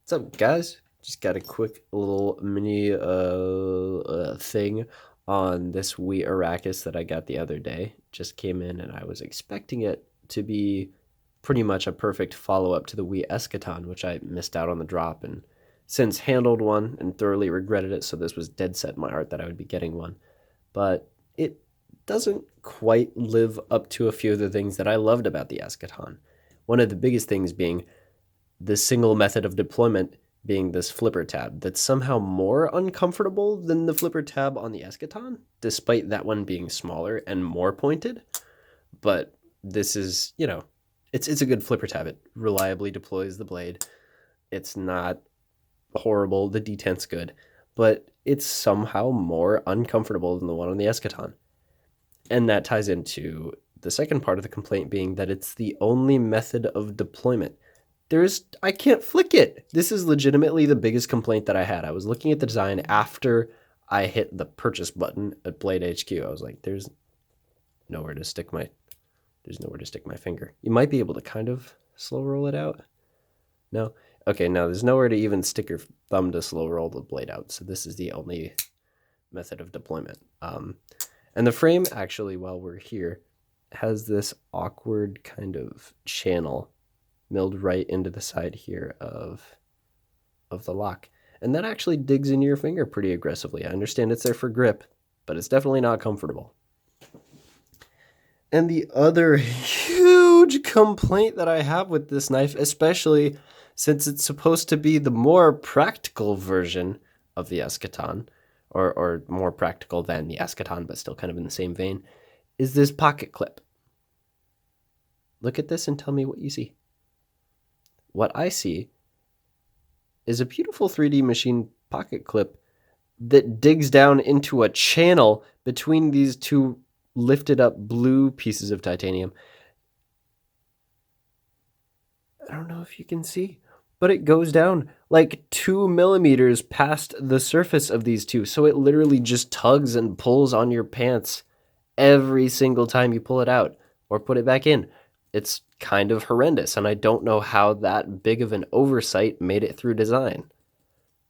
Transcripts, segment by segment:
What's up, guys? Just got a quick little mini thing on this wheat Arrakis that I got the other day. Just came in and I was expecting it to be pretty much a perfect follow-up to the wheat eschaton, which I missed out on the drop and since handled one and thoroughly regretted it, so this was dead set in my heart that I would be getting one. But it doesn't quite live up to a few of the things that I loved about the eschaton. One of the biggest things being the single method of deployment being this flipper tab that's somehow more uncomfortable than the flipper tab on the eschaton, despite that one being smaller and more pointed. But this is, it's a good flipper tab. It reliably deploys the blade. It's not horrible. The detent's good, but it's somehow more uncomfortable than the one on the eschaton. And that ties into the second part of the complaint being that it's the only method of deployment. I can't flick it. This is legitimately the biggest complaint that I had. I was looking at the design after I hit the purchase button at Blade HQ. I was like, nowhere to stick my there's nowhere to stick my finger. You might be able to kind of slow roll it out. No? Okay, now there's nowhere to even stick your thumb to slow roll the blade out. So this is the only method of deployment. And the frame actually, while we're here, has this awkward kind of channel milled right into the side here of the lock. And that actually digs into your finger pretty aggressively. I understand it's there for grip, but it's definitely not comfortable. And the other huge complaint that I have with this knife, especially since it's supposed to be the more practical version of the eschaton, or more practical than the eschaton, but still kind of in the same vein, is this pocket clip. Look at this and tell me what you see. What I see is a beautiful 3D machine pocket clip that digs down into a channel between these two lifted up blue pieces of titanium. I don't know if you can see, but it goes down like 2 millimeters past the surface of these two. So it literally just tugs and pulls on your pants every single time you pull it out or put it back in. It's kind of horrendous, and I don't know how that big of an oversight made it through design.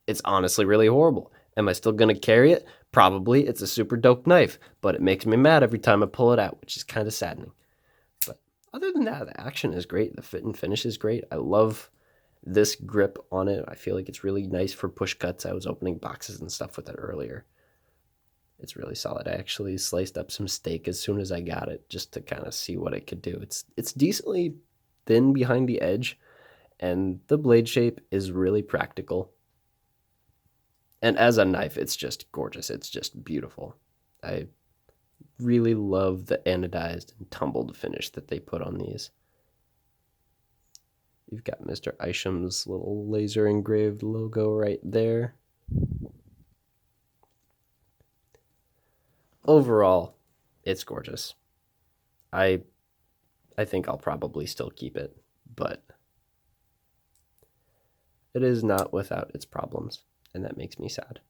It's honestly really horrible. Am I still going to carry it? Probably. It's a super dope knife, but it makes me mad every time I pull it out, which is kind of saddening. But other than that, the action is great. The fit and finish is great. I love this grip on it. I feel like it's really nice for push cuts. I was opening boxes and stuff with it earlier. It's really solid. I actually sliced up some steak as soon as I got it just to kind of see what it could do. It's decently thin behind the edge, and the blade shape is really practical. And as a knife, it's just gorgeous. It's just beautiful. I really love the anodized and tumbled finish that they put on these. You've got Mr. Isham's little laser engraved logo right there. Overall, it's gorgeous. I think I'll probably still keep it, but it is not without its problems, and that makes me sad.